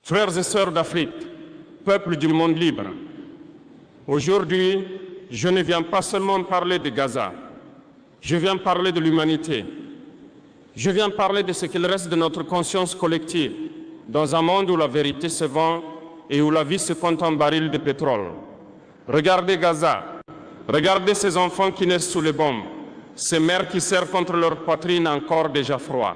Frères et sœurs d'Afrique, peuple du monde libre, aujourd'hui, je ne viens pas seulement parler de Gaza, je viens parler de l'humanité. Je viens parler de ce qu'il reste de notre conscience collective, dans un monde où la vérité se vend et où la vie se compte en barils de pétrole. Regardez Gaza, regardez ces enfants qui naissent sous les bombes, ces mères qui serrent contre leur poitrine encore déjà froid.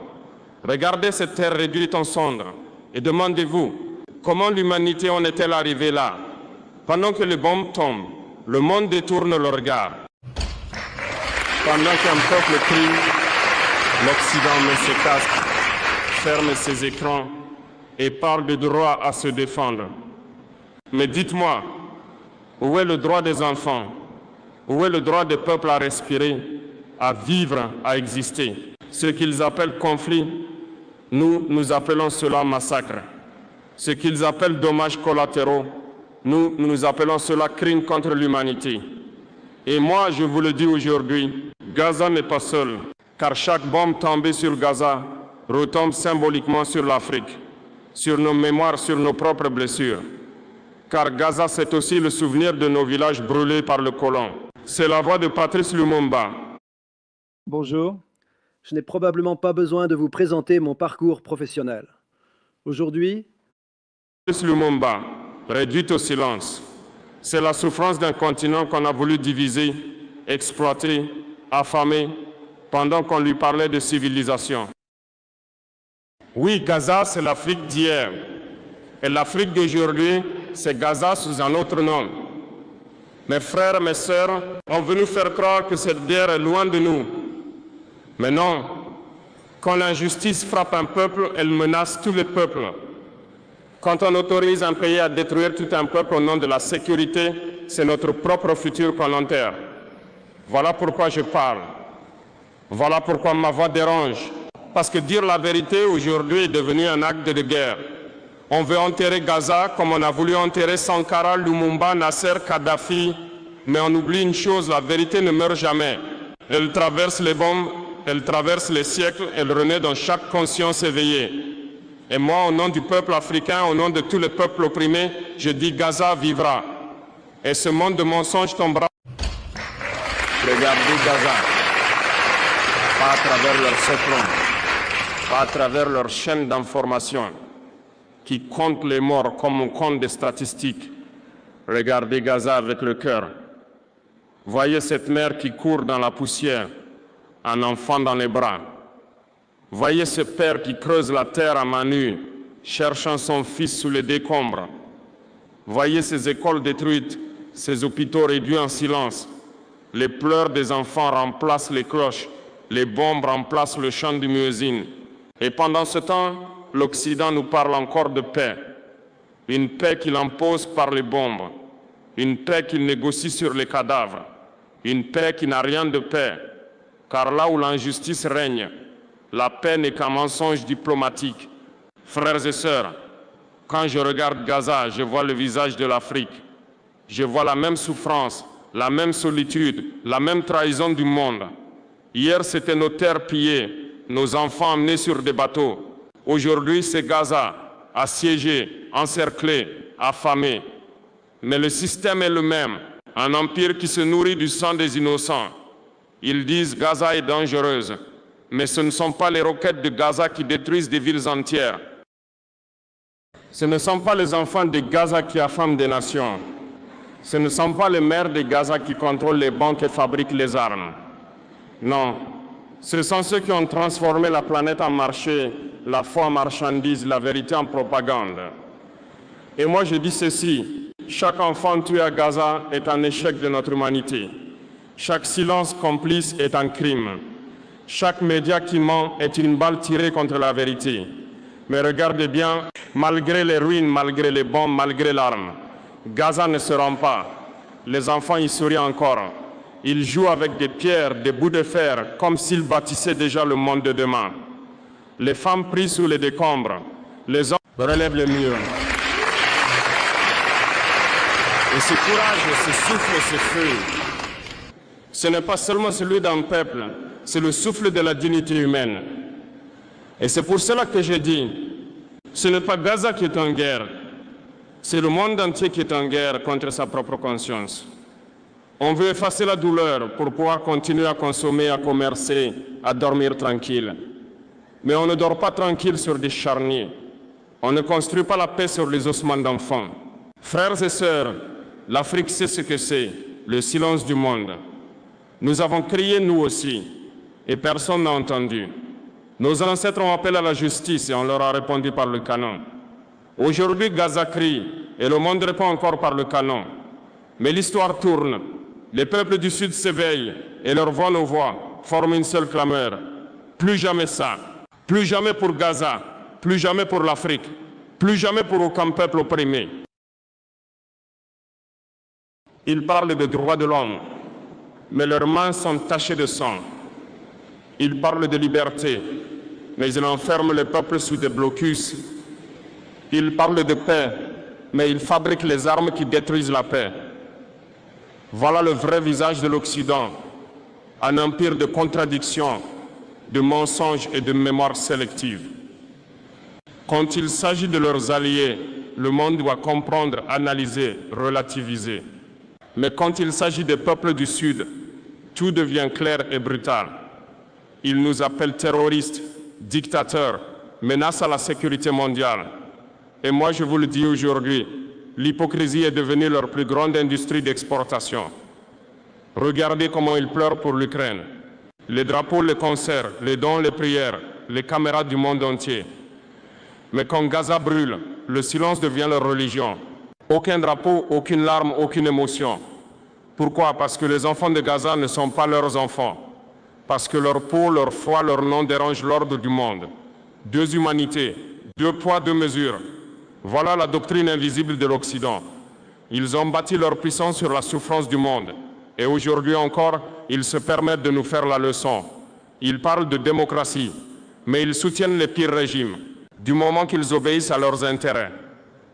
Regardez cette terre réduite en cendres et demandez-vous comment l'humanité en est-elle arrivée là. Pendant que les bombes tombent, le monde détourne le regard. Pendant qu'un peuple crie, l'Occident met ses casques, ferme ses écrans et parle de droit à se défendre. Mais dites-moi, où est le droit des enfants? Où est le droit des peuples à respirer, à vivre, à exister? Ce qu'ils appellent conflit, nous appelons cela massacre. Ce qu'ils appellent dommages collatéraux, nous appelons cela crime contre l'humanité. Et moi, je vous le dis aujourd'hui, Gaza n'est pas seul, car chaque bombe tombée sur Gaza retombe symboliquement sur l'Afrique, sur nos mémoires, sur nos propres blessures. Car Gaza, c'est aussi le souvenir de nos villages brûlés par le colon. C'est la voix de Patrice Lumumba. Bonjour, je n'ai probablement pas besoin de vous présenter mon parcours professionnel. Aujourd'hui, Patrice Lumumba, réduit au silence. C'est la souffrance d'un continent qu'on a voulu diviser, exploiter, affamer, pendant qu'on lui parlait de civilisation. Oui, Gaza, c'est l'Afrique d'hier. Et l'Afrique d'aujourd'hui, c'est Gaza sous un autre nom. Mes frères, mes sœurs ont voulu faire croire que cette guerre est loin de nous. Mais non, quand l'injustice frappe un peuple, elle menace tous les peuples. Quand on autorise un pays à détruire tout un peuple au nom de la sécurité, c'est notre propre futur qu'on enterre. Voilà pourquoi je parle. Voilà pourquoi ma voix dérange. Parce que dire la vérité aujourd'hui est devenu un acte de guerre. On veut enterrer Gaza comme on a voulu enterrer Sankara, Lumumba, Nasser, Kadhafi. Mais on oublie une chose, la vérité ne meurt jamais. Elle traverse les bombes, elle traverse les siècles, elle renaît dans chaque conscience éveillée. Et moi, au nom du peuple africain, au nom de tous les peuples opprimés, je dis Gaza vivra. Et ce monde de mensonges tombera. Regardez Gaza. Pas à travers leurs secrets, pas à travers leurs chaînes d'information qui comptent les morts comme on compte des statistiques. Regardez Gaza avec le cœur. Voyez cette mère qui court dans la poussière, un enfant dans les bras. Voyez ce père qui creuse la terre à main nue, cherchant son fils sous les décombres. Voyez ces écoles détruites, ces hôpitaux réduits en silence. Les pleurs des enfants remplacent les cloches, les bombes remplacent le chant du muezzin. Et pendant ce temps, l'Occident nous parle encore de paix. Une paix qu'il impose par les bombes, une paix qu'il négocie sur les cadavres, une paix qui n'a rien de paix. Car là où l'injustice règne, la paix n'est qu'un mensonge diplomatique. Frères et sœurs, quand je regarde Gaza, je vois le visage de l'Afrique. Je vois la même souffrance, la même solitude, la même trahison du monde. Hier, c'était nos terres pillées, nos enfants emmenés sur des bateaux. Aujourd'hui, c'est Gaza, assiégé, encerclé, affamé. Mais le système est le même, un empire qui se nourrit du sang des innocents. Ils disent Gaza est dangereuse. Mais ce ne sont pas les roquettes de Gaza qui détruisent des villes entières. Ce ne sont pas les enfants de Gaza qui affament des nations. Ce ne sont pas les mères de Gaza qui contrôlent les banques et fabriquent les armes. Non, ce sont ceux qui ont transformé la planète en marché, la foi en marchandise, la vérité en propagande. Et moi je dis ceci, chaque enfant tué à Gaza est un échec de notre humanité. Chaque silence complice est un crime. Chaque média qui ment est une balle tirée contre la vérité. Mais regardez bien, malgré les ruines, malgré les bombes, malgré l'arme, Gaza ne se rend pas. Les enfants y sourient encore. Ils jouent avec des pierres, des bouts de fer, comme s'ils bâtissaient déjà le monde de demain. Les femmes prises sous les décombres, les hommes relèvent le mur. Et ce courage, ce souffle, ce feu, ce n'est pas seulement celui d'un peuple, c'est le souffle de la dignité humaine. Et c'est pour cela que je dis, Ce n'est pas Gaza qui est en guerre, c'est le monde entier qui est en guerre contre sa propre conscience. On veut effacer la douleur pour pouvoir continuer à consommer, à commercer, à dormir tranquille. Mais on ne dort pas tranquille sur des charniers. On ne construit pas la paix sur les ossements d'enfants. Frères et sœurs, l'Afrique sait ce que c'est, le silence du monde. Nous avons crié nous aussi, et personne n'a entendu. Nos ancêtres ont appelé à la justice et on leur a répondu par le canon. Aujourd'hui, Gaza crie et le monde répond encore par le canon. Mais l'histoire tourne. Les peuples du Sud s'éveillent et leur voix nos voix forment une seule clameur. Plus jamais ça. Plus jamais pour Gaza. Plus jamais pour l'Afrique. Plus jamais pour aucun peuple opprimé. Ils parlent des droits de l'homme, mais leurs mains sont tachées de sang. Ils parlent de liberté, mais ils enferment les peuples sous des blocus. Ils parlent de paix, mais ils fabriquent les armes qui détruisent la paix. Voilà le vrai visage de l'Occident, un empire de contradictions, de mensonges et de mémoire sélective. Quand il s'agit de leurs alliés, le monde doit comprendre, analyser, relativiser. Mais quand il s'agit des peuples du Sud, tout devient clair et brutal. Ils nous appellent terroristes, dictateurs, menaces à la sécurité mondiale. Et moi, je vous le dis aujourd'hui, l'hypocrisie est devenue leur plus grande industrie d'exportation. Regardez comment ils pleurent pour l'Ukraine. Les drapeaux, les concerts, les dons, les prières, les caméras du monde entier. Mais quand Gaza brûle, le silence devient leur religion. Aucun drapeau, aucune larme, aucune émotion. Pourquoi? Parce que les enfants de Gaza ne sont pas leurs enfants. Parce que leur peau, leur foi, leur nom dérangent l'ordre du monde. Deux humanités, deux poids, deux mesures. Voilà la doctrine invisible de l'Occident. Ils ont bâti leur puissance sur la souffrance du monde. Et aujourd'hui encore, ils se permettent de nous faire la leçon. Ils parlent de démocratie, mais ils soutiennent les pires régimes, du moment qu'ils obéissent à leurs intérêts.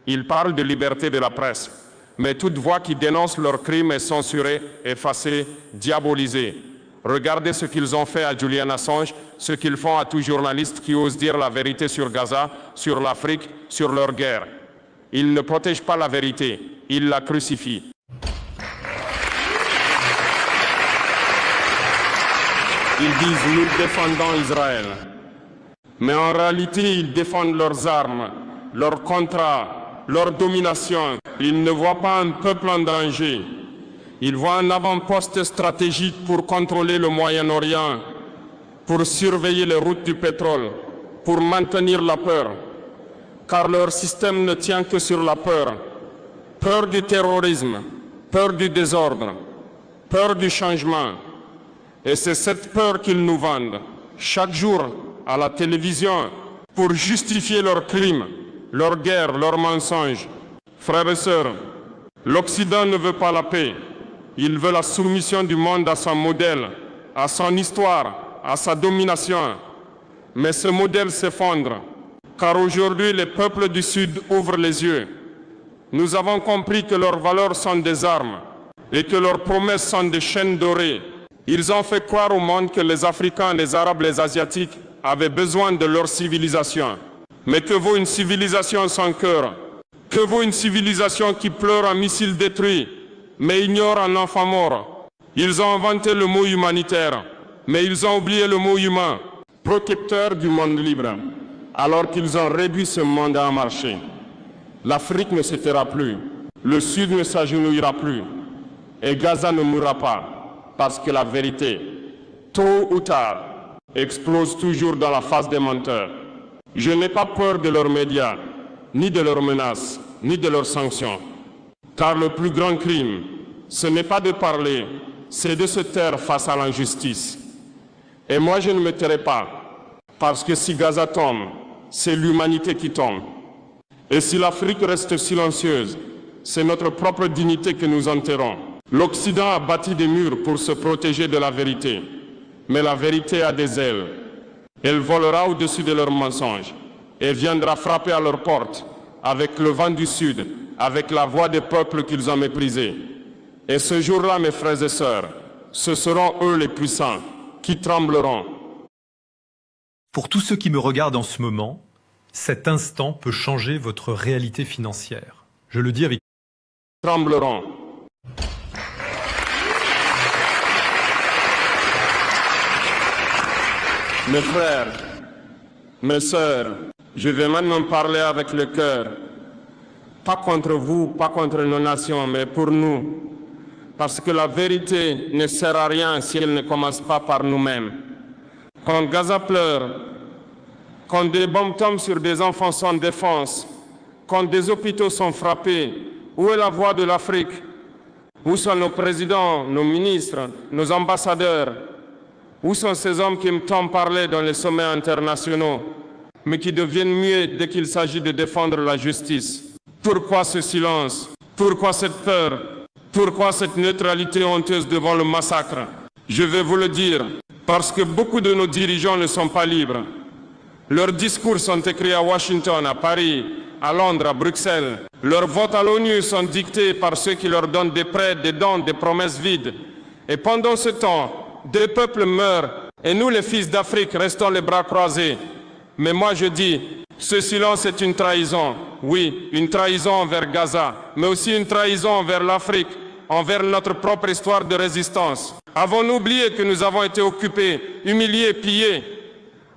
Ils parlent de liberté de la presse, mais toute voix qui dénonce leurs crimes est censurée, effacée, diabolisée. Regardez ce qu'ils ont fait à Julian Assange, ce qu'ils font à tout journaliste qui ose dire la vérité sur Gaza, sur l'Afrique, sur leur guerre. Ils ne protègent pas la vérité, ils la crucifient. Ils disent « nous défendons Israël ». Mais en réalité, ils défendent leurs armes, leurs contrats, leur domination. Ils ne voient pas un peuple en danger. Ils voient un avant-poste stratégique pour contrôler le Moyen-Orient, pour surveiller les routes du pétrole, pour maintenir la peur. Car leur système ne tient que sur la peur. Peur du terrorisme, peur du désordre, peur du changement. Et c'est cette peur qu'ils nous vendent, chaque jour, à la télévision, pour justifier leurs crimes, leurs guerres, leurs mensonges. Frères et sœurs, l'Occident ne veut pas la paix. Il veut la soumission du monde à son modèle, à son histoire, à sa domination. Mais ce modèle s'effondre, car aujourd'hui les peuples du Sud ouvrent les yeux. Nous avons compris que leurs valeurs sont des armes et que leurs promesses sont des chaînes dorées. Ils ont fait croire au monde que les Africains, les Arabes, les Asiatiques avaient besoin de leur civilisation. Mais que vaut une civilisation sans cœur? Que vaut une civilisation qui pleure un missile détruit, mais ignore un enfant mort? Ils ont inventé le mot humanitaire, mais ils ont oublié le mot humain. Protecteur du monde libre, alors qu'ils ont réduit ce monde à un marché. L'Afrique ne se taira plus, le Sud ne s'agenouillera plus, et Gaza ne mourra pas. Parce que la vérité, tôt ou tard, explose toujours dans la face des menteurs. Je n'ai pas peur de leurs médias, ni de leurs menaces, ni de leurs sanctions. Car le plus grand crime, ce n'est pas de parler, c'est de se taire face à l'injustice. Et moi, je ne me tairai pas, parce que si Gaza tombe, c'est l'humanité qui tombe. Et si l'Afrique reste silencieuse, c'est notre propre dignité que nous enterrons. L'Occident a bâti des murs pour se protéger de la vérité. Mais la vérité a des ailes. Elle volera au-dessus de leurs mensonges et viendra frapper à leurs portes avec le vent du Sud, avec la voix des peuples qu'ils ont méprisés. Et ce jour-là, mes frères et sœurs, ce seront eux les puissants qui trembleront. Pour tous ceux qui me regardent en ce moment, cet instant peut changer votre réalité financière. Je le dis avec... Trembleront. Mes frères, mes sœurs, je vais maintenant parler avec le cœur. Pas contre vous, pas contre nos nations, mais pour nous. Parce que la vérité ne sert à rien si elle ne commence pas par nous-mêmes. Quand Gaza pleure, quand des bombes tombent sur des enfants sans défense, quand des hôpitaux sont frappés, où est la voix de l'Afrique? Où sont nos présidents, nos ministres, nos ambassadeurs? Où sont ces hommes qui me tombent parler dans les sommets internationaux, mais qui deviennent muets dès qu'il s'agit de défendre la justice? Pourquoi ce silence? Pourquoi cette peur? Pourquoi cette neutralité honteuse devant le massacre? Je vais vous le dire, parce que beaucoup de nos dirigeants ne sont pas libres. Leurs discours sont écrits à Washington, à Paris, à Londres, à Bruxelles. Leurs votes à l'ONU sont dictés par ceux qui leur donnent des prêts, des dons, des promesses vides. Et pendant ce temps, des peuples meurent et nous, les fils d'Afrique, restons les bras croisés. Mais moi je dis, ce silence est une trahison. Oui, une trahison envers Gaza, mais aussi une trahison envers l'Afrique, envers notre propre histoire de résistance. Avons-nous oublié que nous avons été occupés, humiliés, pillés?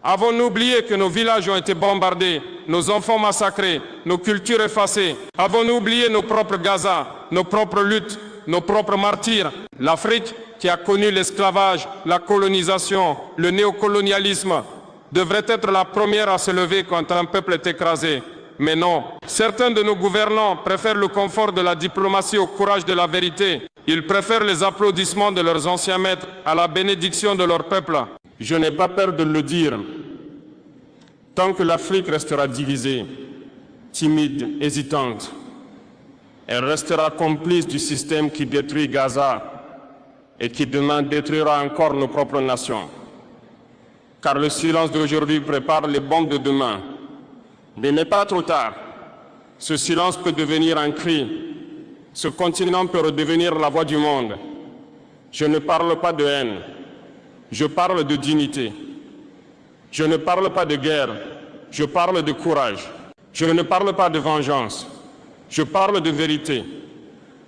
Avons-nous oublié que nos villages ont été bombardés, nos enfants massacrés, nos cultures effacées? Avons-nous oublié nos propres Gaza, nos propres luttes, nos propres martyrs? L'Afrique, qui a connu l'esclavage, la colonisation, le néocolonialisme, devrait être la première à se lever quand un peuple est écrasé. Mais non, certains de nos gouvernants préfèrent le confort de la diplomatie au courage de la vérité. Ils préfèrent les applaudissements de leurs anciens maîtres à la bénédiction de leur peuple. Je n'ai pas peur de le dire. Tant que l'Afrique restera divisée, timide, hésitante, elle restera complice du système qui détruit Gaza et qui demain détruira encore nos propres nations. Car le silence d'aujourd'hui prépare les bombes de demain. Mais il n'est pas trop tard. Ce silence peut devenir un cri. Ce continent peut redevenir la voix du monde. Je ne parle pas de haine. Je parle de dignité. Je ne parle pas de guerre. Je parle de courage. Je ne parle pas de vengeance. Je parle de vérité.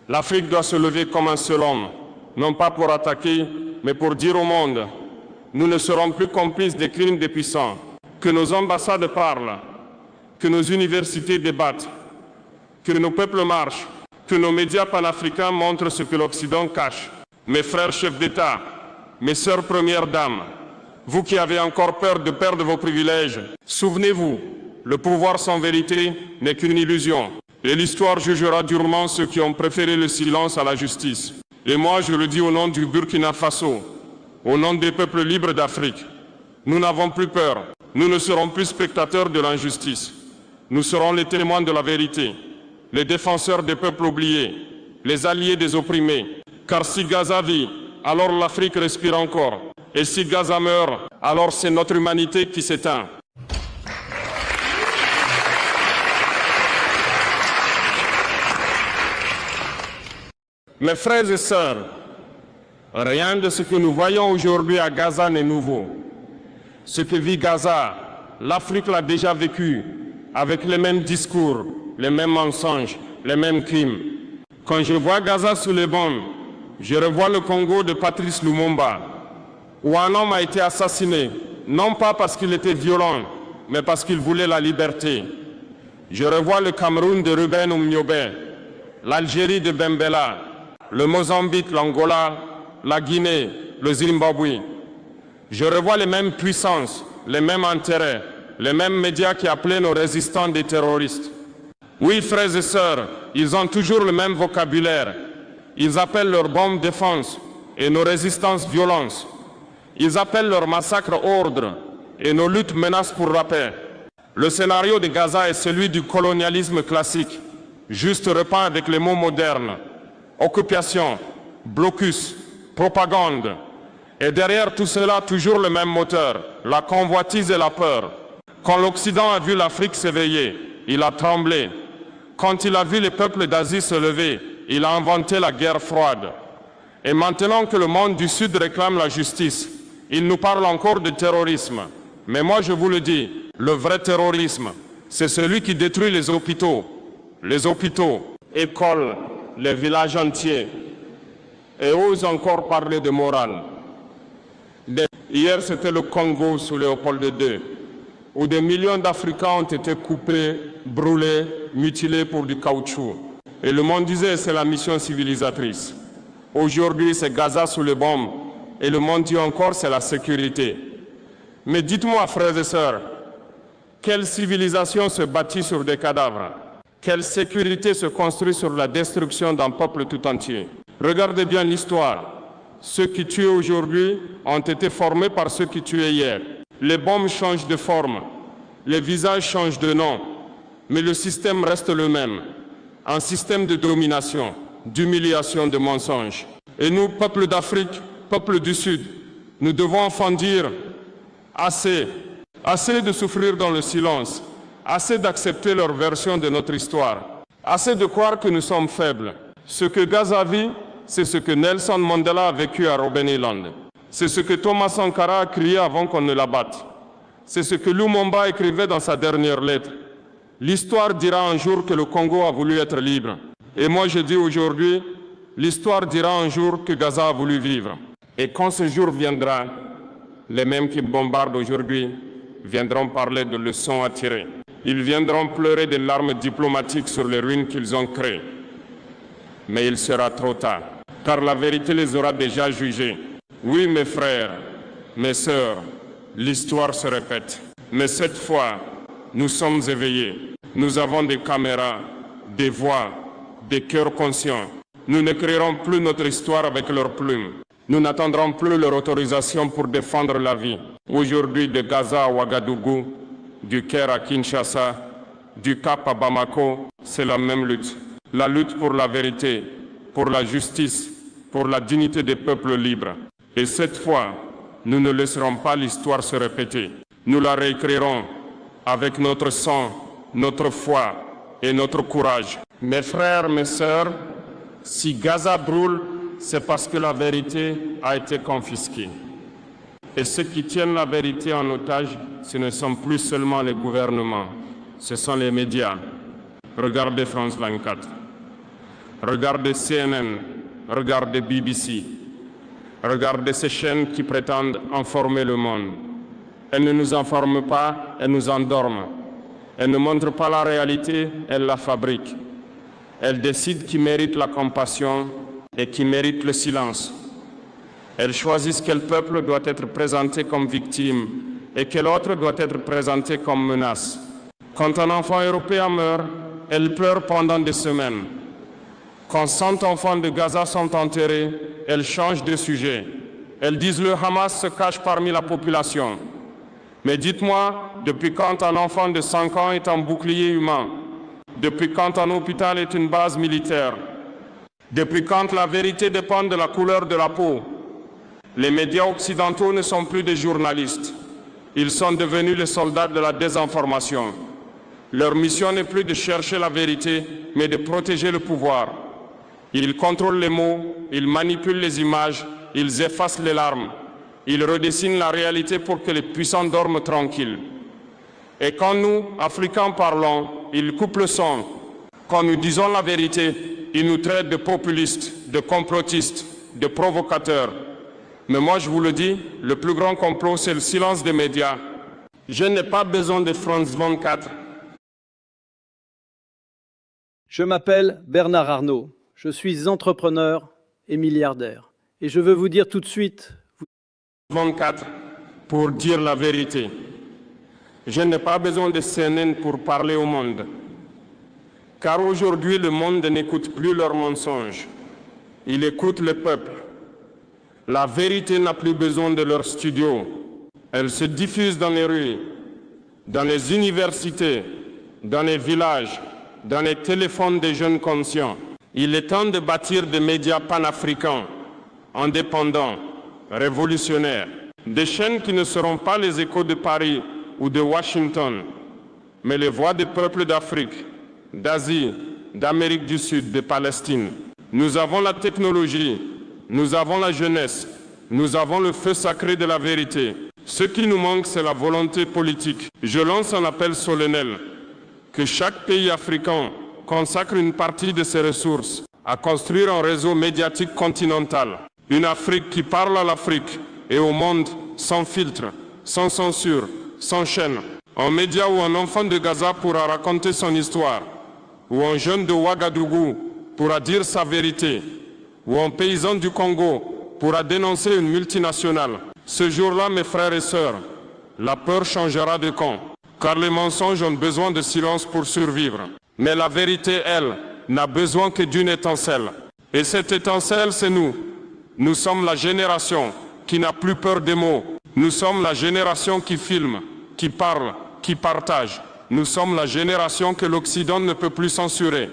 L'Afrique doit se lever comme un seul homme, non pas pour attaquer, mais pour dire au monde: nous ne serons plus complices des crimes des puissants. Que nos ambassades parlent, que nos universités débattent, que nos peuples marchent, que nos médias panafricains montrent ce que l'Occident cache. Mes frères chefs d'État, mes sœurs premières dames, vous qui avez encore peur de perdre vos privilèges, souvenez-vous, le pouvoir sans vérité n'est qu'une illusion. Et l'histoire jugera durement ceux qui ont préféré le silence à la justice. Et moi, je le dis au nom du Burkina Faso, au nom des peuples libres d'Afrique, nous n'avons plus peur. Nous ne serons plus spectateurs de l'injustice. Nous serons les témoins de la vérité, les défenseurs des peuples oubliés, les alliés des opprimés. Car si Gaza vit, alors l'Afrique respire encore. Et si Gaza meurt, alors c'est notre humanité qui s'éteint. Mes frères et sœurs, rien de ce que nous voyons aujourd'hui à Gaza n'est nouveau. Ce que vit Gaza, l'Afrique l'a déjà vécu, avec les mêmes discours, les mêmes mensonges, les mêmes crimes. Quand je vois Gaza sous les bombes, je revois le Congo de Patrice Lumumba, où un homme a été assassiné, non pas parce qu'il était violent, mais parce qu'il voulait la liberté. Je revois le Cameroun de Ruben Oumniobé, l'Algérie de Bembela, le Mozambique, l'Angola, la Guinée, le Zimbabwe. Je revois les mêmes puissances, les mêmes intérêts, les mêmes médias qui appelaient nos résistants des terroristes. Oui, frères et sœurs, ils ont toujours le même vocabulaire. Ils appellent leurs bombes défense et nos résistances violence. Ils appellent leurs massacres ordre et nos luttes menaces pour la paix. Le scénario de Gaza est celui du colonialisme classique, juste repeint avec les mots modernes. Occupation, blocus, propagande. Et derrière tout cela, toujours le même moteur, la convoitise et la peur. Quand l'Occident a vu l'Afrique s'éveiller, il a tremblé. Quand il a vu les peuples d'Asie se lever, il a inventé la guerre froide. Et maintenant que le monde du Sud réclame la justice, il nous parle encore de terrorisme. Mais moi je vous le dis, le vrai terrorisme, C'est celui qui détruit les hôpitaux, écoles, les villages entiers, et ose encore parler de morale. Hier, c'était le Congo sous Léopold II, où des millions d'Africains ont été coupés, brûlés, mutilés pour du caoutchouc. Et le monde disait c'est la mission civilisatrice. Aujourd'hui, c'est Gaza sous les bombes, et le monde dit encore c'est la sécurité. Mais dites-moi, frères et sœurs, quelle civilisation se bâtit sur des cadavres? Quelle sécurité se construit sur la destruction d'un peuple tout entier? Regardez bien l'histoire. Ceux qui tuent aujourd'hui ont été formés par ceux qui tuaient hier. Les bombes changent de forme, les visages changent de nom, mais le système reste le même. Un système de domination, d'humiliation, de mensonges. Et nous, peuple d'Afrique, peuple du Sud, nous devons enfin dire assez. Assez de souffrir dans le silence, assez d'accepter leur version de notre histoire, assez de croire que nous sommes faibles. Ce que Gaza vit, c'est ce que Nelson Mandela a vécu à Robben Island. C'est ce que Thomas Sankara a crié avant qu'on ne l'abatte. C'est ce que Lumumba écrivait dans sa dernière lettre. L'histoire dira un jour que le Congo a voulu être libre. Et moi je dis aujourd'hui, l'histoire dira un jour que Gaza a voulu vivre. Et quand ce jour viendra, les mêmes qui bombardent aujourd'hui viendront parler de leçons à tirer. Ils viendront pleurer des larmes diplomatiques sur les ruines qu'ils ont créées. Mais il sera trop tard, car la vérité les aura déjà jugés. Oui, mes frères, mes sœurs, l'histoire se répète. Mais cette fois, nous sommes éveillés. Nous avons des caméras, des voix, des cœurs conscients. Nous n'écrirons plus notre histoire avec leurs plumes. Nous n'attendrons plus leur autorisation pour défendre la vie. Aujourd'hui, de Gaza à Ouagadougou, du Caire à Kinshasa, du Cap à Bamako, c'est la même lutte. La lutte pour la vérité, pour la justice, pour la dignité des peuples libres. Et cette fois, nous ne laisserons pas l'histoire se répéter. Nous la réécrirons avec notre sang, notre foi et notre courage. Mes frères, mes sœurs, si Gaza brûle, c'est parce que la vérité a été confisquée. Et ceux qui tiennent la vérité en otage, ce ne sont plus seulement les gouvernements, ce sont les médias. Regardez France 24, regardez CNN, regardez BBC, regardez ces chaînes qui prétendent informer le monde. Elles ne nous informent pas, elles nous endorment. Elles ne montrent pas la réalité, elles la fabriquent. Elles décident qui mérite la compassion et qui méritent le silence. Elles choisissent quel peuple doit être présenté comme victime et quel autre doit être présenté comme menace. Quand un enfant européen meurt, elles pleurent pendant des semaines. Quand 100 enfants de Gaza sont enterrés, elles changent de sujet. Elles disent le Hamas se cache parmi la population. Mais dites-moi, depuis quand un enfant de 5 ans est un bouclier humain? Depuis quand un hôpital est une base militaire? Depuis quand la vérité dépend de la couleur de la peau? Les médias occidentaux ne sont plus des journalistes. Ils sont devenus les soldats de la désinformation. Leur mission n'est plus de chercher la vérité, mais de protéger le pouvoir. Ils contrôlent les mots, ils manipulent les images, ils effacent les larmes. Ils redessinent la réalité pour que les puissants dorment tranquilles. Et quand nous, Africains, parlons, ils coupent le son. Quand nous disons la vérité, ils nous traitent de populistes, de complotistes, de provocateurs. Mais moi, je vous le dis, le plus grand complot, c'est le silence des médias. Je n'ai pas besoin de France 24. Je m'appelle Bernard Arnault. Je suis entrepreneur et milliardaire. Et je veux vous dire tout de suite... 24 pour dire la vérité. Je n'ai pas besoin de CNN pour parler au monde. Car aujourd'hui, le monde n'écoute plus leurs mensonges. Il écoute le peuple. La vérité n'a plus besoin de leurs studios. Elle se diffuse dans les rues, dans les universités, dans les villages, dans les téléphones des jeunes conscients. Il est temps de bâtir des médias panafricains, indépendants, révolutionnaires. Des chaînes qui ne seront pas les échos de Paris ou de Washington, mais les voix des peuples d'Afrique, d'Asie, d'Amérique du Sud, de Palestine. Nous avons la technologie, nous avons la jeunesse, nous avons le feu sacré de la vérité. Ce qui nous manque, c'est la volonté politique. Je lance un appel solennel. Que chaque pays africain consacre une partie de ses ressources à construire un réseau médiatique continental. Une Afrique qui parle à l'Afrique et au monde sans filtre, sans censure, sans chaîne. Un média où un enfant de Gaza pourra raconter son histoire, où un jeune de Ouagadougou pourra dire sa vérité, où un paysan du Congo pourra dénoncer une multinationale. Ce jour-là, mes frères et sœurs, la peur changera de camp, car les mensonges ont besoin de silence pour survivre. Mais la vérité, elle, n'a besoin que d'une étincelle. Et cette étincelle, c'est nous. Nous sommes la génération qui n'a plus peur des mots. Nous sommes la génération qui filme, qui parle, qui partage. Nous sommes la génération que l'Occident ne peut plus censurer.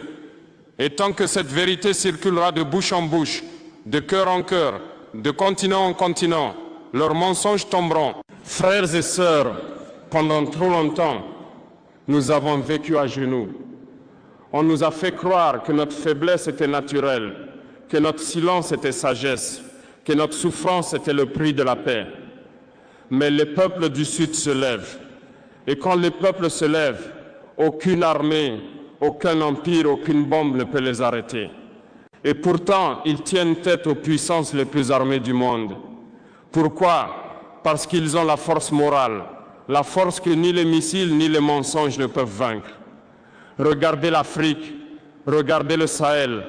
Et tant que cette vérité circulera de bouche en bouche, de cœur en cœur, de continent en continent, leurs mensonges tomberont. Frères et sœurs, pendant trop longtemps, nous avons vécu à genoux. On nous a fait croire que notre faiblesse était naturelle, que notre silence était sagesse, que notre souffrance était le prix de la paix. Mais les peuples du Sud se lèvent. Et quand les peuples se lèvent, aucune armée, aucun empire, aucune bombe ne peut les arrêter. Et pourtant, ils tiennent tête aux puissances les plus armées du monde. Pourquoi? Parce qu'ils ont la force morale, la force que ni les missiles ni les mensonges ne peuvent vaincre. Regardez l'Afrique, regardez le Sahel,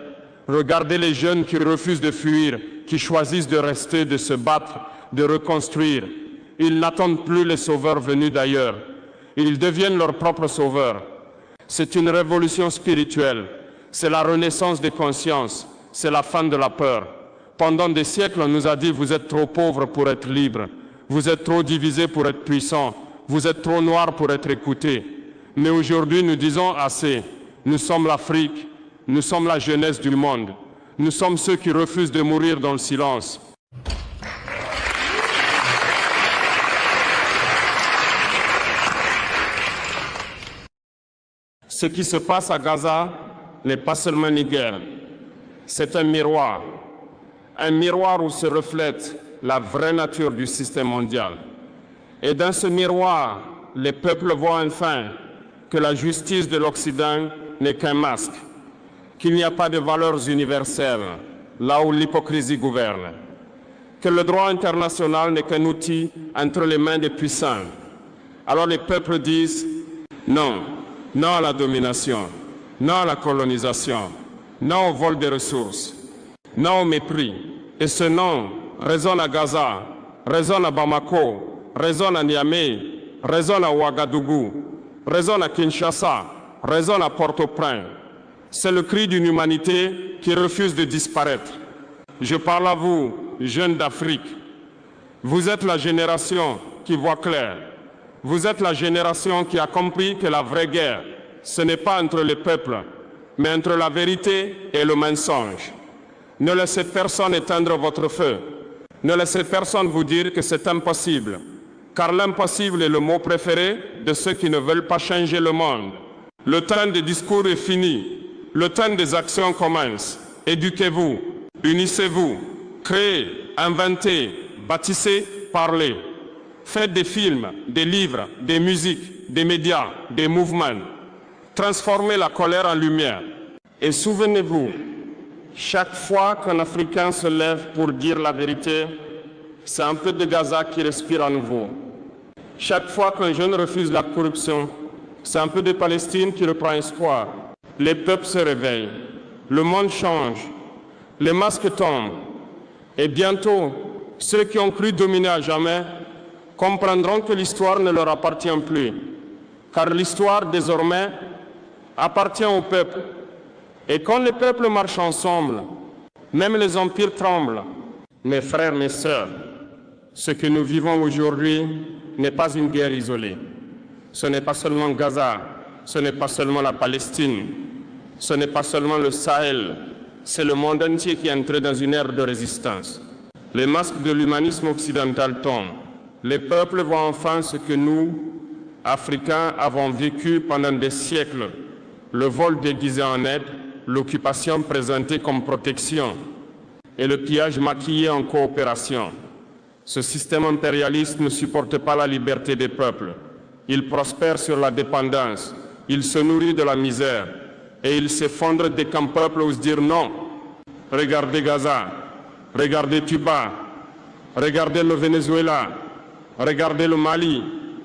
regardez les jeunes qui refusent de fuir, qui choisissent de rester, de se battre, de reconstruire. Ils n'attendent plus les sauveurs venus d'ailleurs. Ils deviennent leurs propres sauveurs. C'est une révolution spirituelle. C'est la renaissance des consciences. C'est la fin de la peur. Pendant des siècles, on nous a dit « vous êtes trop pauvres pour être libres. Vous êtes trop divisés pour être puissants. Vous êtes trop noirs pour être écoutés. » Mais aujourd'hui, nous disons assez. Nous sommes l'Afrique. Nous sommes la jeunesse du monde. Nous sommes ceux qui refusent de mourir dans le silence. Ce qui se passe à Gaza n'est pas seulement une guerre, c'est un miroir où se reflète la vraie nature du système mondial. Et dans ce miroir, les peuples voient enfin que la justice de l'Occident n'est qu'un masque, qu'il n'y a pas de valeurs universelles là où l'hypocrisie gouverne, que le droit international n'est qu'un outil entre les mains des puissants. Alors les peuples disent non. Non à la domination, non à la colonisation, non au vol des ressources, non au mépris. Et ce non résonne à Gaza, résonne à Bamako, résonne à Niamey, résonne à Ouagadougou, résonne à Kinshasa, résonne à Port-au-Prince. C'est le cri d'une humanité qui refuse de disparaître. Je parle à vous, jeunes d'Afrique. Vous êtes la génération qui voit clair. Vous êtes la génération qui a compris que la vraie guerre, ce n'est pas entre les peuples, mais entre la vérité et le mensonge. Ne laissez personne éteindre votre feu. Ne laissez personne vous dire que c'est impossible, car l'impossible est le mot préféré de ceux qui ne veulent pas changer le monde. Le temps des discours est fini. Le temps des actions commence. Éduquez-vous, unissez-vous, créez, inventez, bâtissez, parlez. Faites des films, des livres, des musiques, des médias, des mouvements. Transformez la colère en lumière. Et souvenez-vous, chaque fois qu'un Africain se lève pour dire la vérité, c'est un peu de Gaza qui respire à nouveau. Chaque fois qu'un jeune refuse la corruption, c'est un peu de Palestine qui reprend espoir. Les peuples se réveillent, le monde change, les masques tombent. Et bientôt, ceux qui ont cru dominer à jamais comprendront que l'histoire ne leur appartient plus, car l'histoire désormais appartient au peuple. Et quand les peuples marchent ensemble, même les empires tremblent. Mes frères, mes sœurs, ce que nous vivons aujourd'hui n'est pas une guerre isolée. Ce n'est pas seulement Gaza, ce n'est pas seulement la Palestine, ce n'est pas seulement le Sahel, c'est le monde entier qui est entré dans une ère de résistance. Les masques de l'humanisme occidental tombent. Les peuples voient enfin ce que nous, Africains, avons vécu pendant des siècles. Le vol déguisé en aide, l'occupation présentée comme protection et le pillage maquillé en coopération. Ce système impérialiste ne supporte pas la liberté des peuples. Il prospère sur la dépendance, il se nourrit de la misère et il s'effondre dès qu'un peuple ose dire non. Regardez Gaza, regardez Cuba, regardez le Venezuela, regardez le Mali,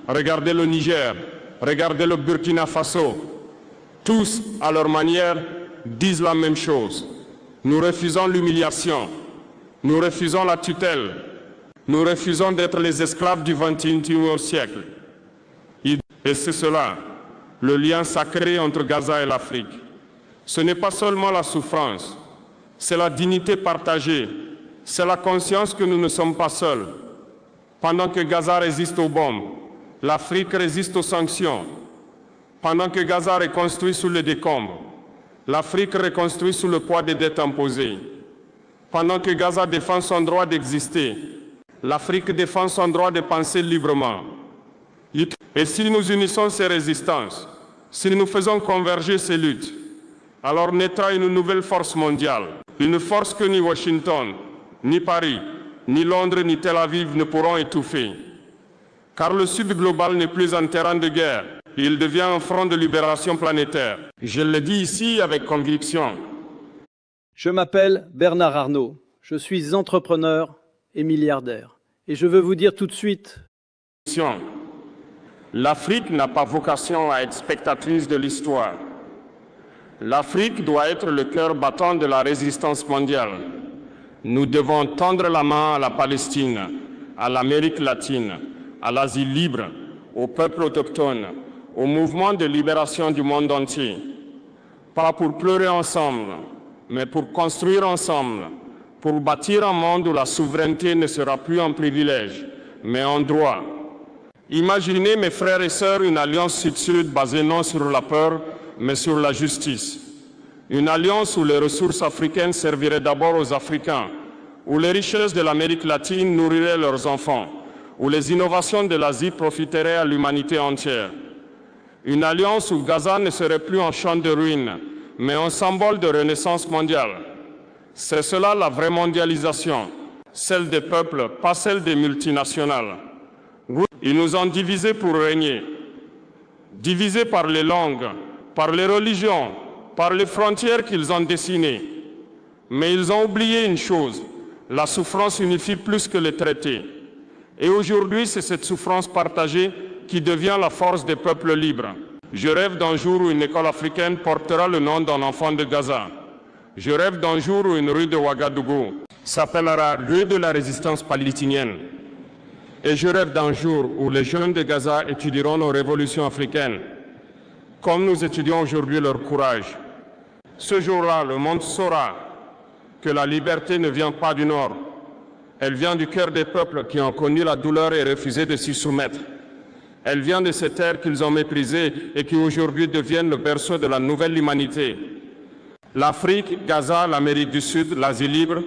regardez le Niger, regardez le Burkina Faso. Tous, à leur manière, disent la même chose. Nous refusons l'humiliation, nous refusons la tutelle, nous refusons d'être les esclaves du XXIe siècle. Et c'est cela, le lien sacré entre Gaza et l'Afrique. Ce n'est pas seulement la souffrance, c'est la dignité partagée, c'est la conscience que nous ne sommes pas seuls. Pendant que Gaza résiste aux bombes, l'Afrique résiste aux sanctions. Pendant que Gaza reconstruit sous les décombres, l'Afrique reconstruit sous le poids des dettes imposées. Pendant que Gaza défend son droit d'exister, l'Afrique défend son droit de penser librement. Et si nous unissons ces résistances, si nous faisons converger ces luttes, alors naîtra une nouvelle force mondiale, une force que ni Washington, ni Paris, ni Londres, ni Tel Aviv ne pourront étouffer. Car le Sud global n'est plus un terrain de guerre, il devient un front de libération planétaire. Je le dis ici avec conviction. Je m'appelle Bernard Arnault, je suis entrepreneur et milliardaire. Et je veux vous dire tout de suite... L'Afrique n'a pas vocation à être spectatrice de l'histoire. L'Afrique doit être le cœur battant de la résistance mondiale. Nous devons tendre la main à la Palestine, à l'Amérique latine, à l'Asie libre, aux peuples autochtones, au mouvement de libération du monde entier. Pas pour pleurer ensemble, mais pour construire ensemble, pour bâtir un monde où la souveraineté ne sera plus un privilège, mais un droit. Imaginez, mes frères et sœurs, une alliance sud-sud basée non sur la peur, mais sur la justice. Une alliance où les ressources africaines serviraient d'abord aux Africains, où les richesses de l'Amérique latine nourriraient leurs enfants, où les innovations de l'Asie profiteraient à l'humanité entière. Une alliance où Gaza ne serait plus un champ de ruines, mais un symbole de renaissance mondiale. C'est cela la vraie mondialisation, celle des peuples, pas celle des multinationales. Ils nous ont divisés pour régner, divisés par les langues, par les religions, par les frontières qu'ils ont dessinées. Mais ils ont oublié une chose, la souffrance unifie plus que les traités. Et aujourd'hui, c'est cette souffrance partagée qui devient la force des peuples libres. Je rêve d'un jour où une école africaine portera le nom d'un enfant de Gaza. Je rêve d'un jour où une rue de Ouagadougou s'appellera rue de la résistance palestinienne. Et je rêve d'un jour où les jeunes de Gaza étudieront nos révolutions africaines, comme nous étudions aujourd'hui leur courage. Ce jour-là, le monde saura que la liberté ne vient pas du Nord. Elle vient du cœur des peuples qui ont connu la douleur et refusé de s'y soumettre. Elle vient de ces terres qu'ils ont méprisées et qui aujourd'hui deviennent le berceau de la nouvelle humanité. L'Afrique, Gaza, l'Amérique du Sud, l'Asie libre,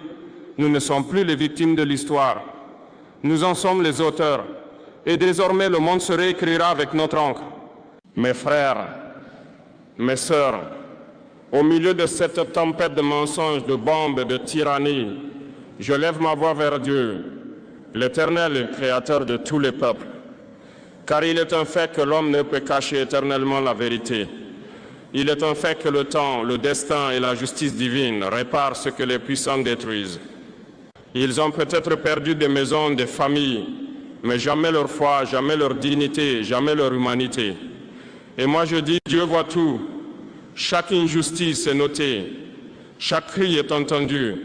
nous ne sommes plus les victimes de l'histoire. Nous en sommes les auteurs. Et désormais, le monde se réécrira avec notre encre. Mes frères, mes sœurs, au milieu de cette tempête de mensonges, de bombes et de tyrannie, je lève ma voix vers Dieu, l'Éternel et Créateur de tous les peuples. Car il est un fait que l'homme ne peut cacher éternellement la vérité. Il est un fait que le temps, le destin et la justice divine réparent ce que les puissants détruisent. Ils ont peut-être perdu des maisons, des familles, mais jamais leur foi, jamais leur dignité, jamais leur humanité. Et moi je dis, Dieu voit tout. Chaque injustice est notée, chaque cri est entendu,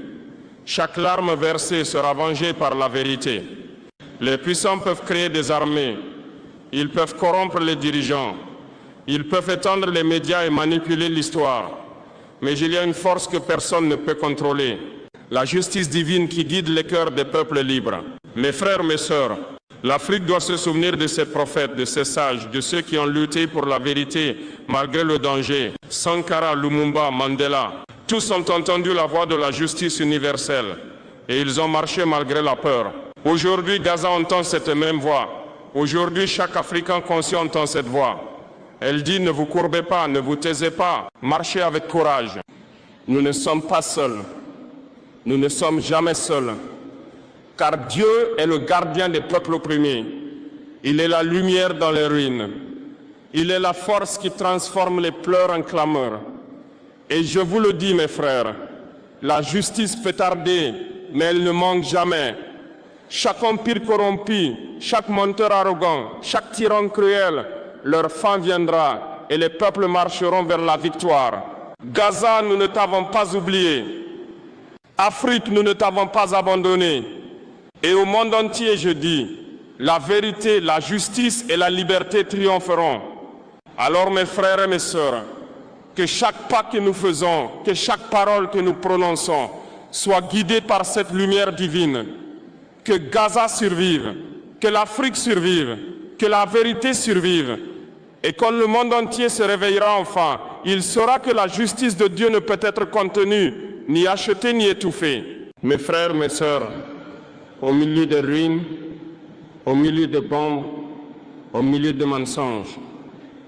chaque larme versée sera vengée par la vérité. Les puissants peuvent créer des armées, ils peuvent corrompre les dirigeants, ils peuvent étendre les médias et manipuler l'histoire. Mais il y a une force que personne ne peut contrôler, la justice divine qui guide les cœurs des peuples libres. Mes frères, mes sœurs, l'Afrique doit se souvenir de ses prophètes, de ses sages, de ceux qui ont lutté pour la vérité malgré le danger. Sankara, Lumumba, Mandela, tous ont entendu la voix de la justice universelle et ils ont marché malgré la peur. Aujourd'hui, Gaza entend cette même voix. Aujourd'hui, chaque Africain conscient entend cette voix. Elle dit, ne vous courbez pas, ne vous taisez pas, marchez avec courage. Nous ne sommes pas seuls. Nous ne sommes jamais seuls. Car Dieu est le gardien des peuples opprimés. Il est la lumière dans les ruines. Il est la force qui transforme les pleurs en clameurs. Et je vous le dis, mes frères, la justice peut tarder, mais elle ne manque jamais. Chaque empire corrompu, chaque menteur arrogant, chaque tyran cruel, leur fin viendra et les peuples marcheront vers la victoire. Gaza, nous ne t'avons pas oublié. Afrique, nous ne t'avons pas abandonné. Et au monde entier, je dis, la vérité, la justice et la liberté triompheront. Alors mes frères et mes sœurs, que chaque pas que nous faisons, que chaque parole que nous prononçons soit guidée par cette lumière divine. Que Gaza survive, que l'Afrique survive, que la vérité survive. Et quand le monde entier se réveillera enfin, il saura que la justice de Dieu ne peut être contenue, ni achetée, ni étouffée. Mes frères, mes sœurs, au milieu des ruines, au milieu des bombes, au milieu des mensonges,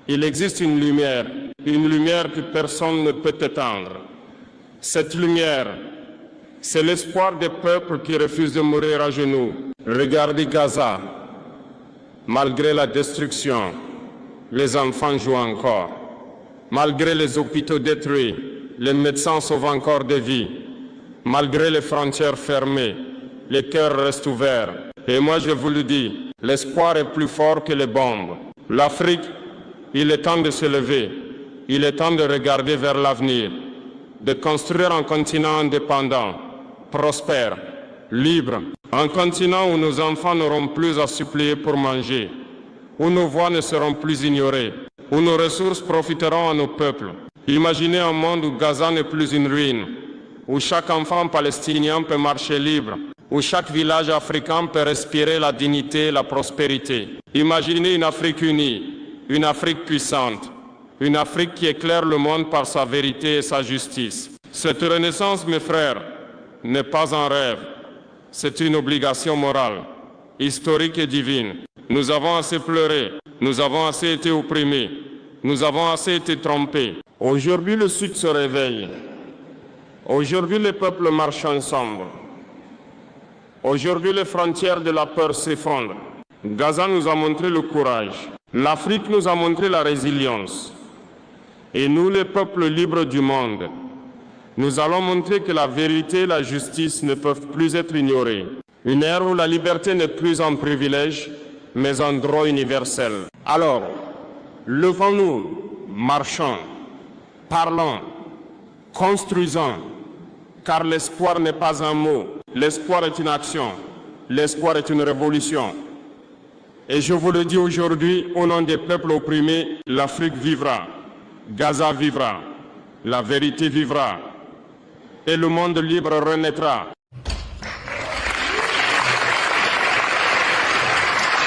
il existe une lumière que personne ne peut éteindre. Cette lumière, c'est l'espoir des peuples qui refusent de mourir à genoux. Regardez Gaza. Malgré la destruction, les enfants jouent encore. Malgré les hôpitaux détruits, les médecins sauvent encore des vies. Malgré les frontières fermées, les cœurs restent ouverts. Et moi je vous le dis, l'espoir est plus fort que les bombes. L'Afrique, il est temps de se lever. Il est temps de regarder vers l'avenir, de construire un continent indépendant, prospère, libre, un continent où nos enfants n'auront plus à supplier pour manger, où nos voix ne seront plus ignorées, où nos ressources profiteront à nos peuples. Imaginez un monde où Gaza n'est plus une ruine, où chaque enfant palestinien peut marcher libre, où chaque village africain peut respirer la dignité et la prospérité. Imaginez une Afrique unie, une Afrique puissante, une Afrique qui éclaire le monde par sa vérité et sa justice. Cette renaissance, mes frères, n'est pas un rêve, c'est une obligation morale, historique et divine. Nous avons assez pleuré, nous avons assez été opprimés, nous avons assez été trompés. Aujourd'hui, le Sud se réveille. Aujourd'hui, les peuples marchent ensemble. Aujourd'hui, les frontières de la peur s'effondrent. Gaza nous a montré le courage. L'Afrique nous a montré la résilience. Et nous, les peuples libres du monde, nous allons montrer que la vérité et la justice ne peuvent plus être ignorées. Une ère où la liberté n'est plus un privilège, mais un droit universel. Alors, levons-nous, marchons, parlons, construisons, car l'espoir n'est pas un mot, l'espoir est une action, l'espoir est une révolution. Et je vous le dis aujourd'hui, au nom des peuples opprimés, l'Afrique vivra, Gaza vivra, la vérité vivra, et le monde libre renaîtra.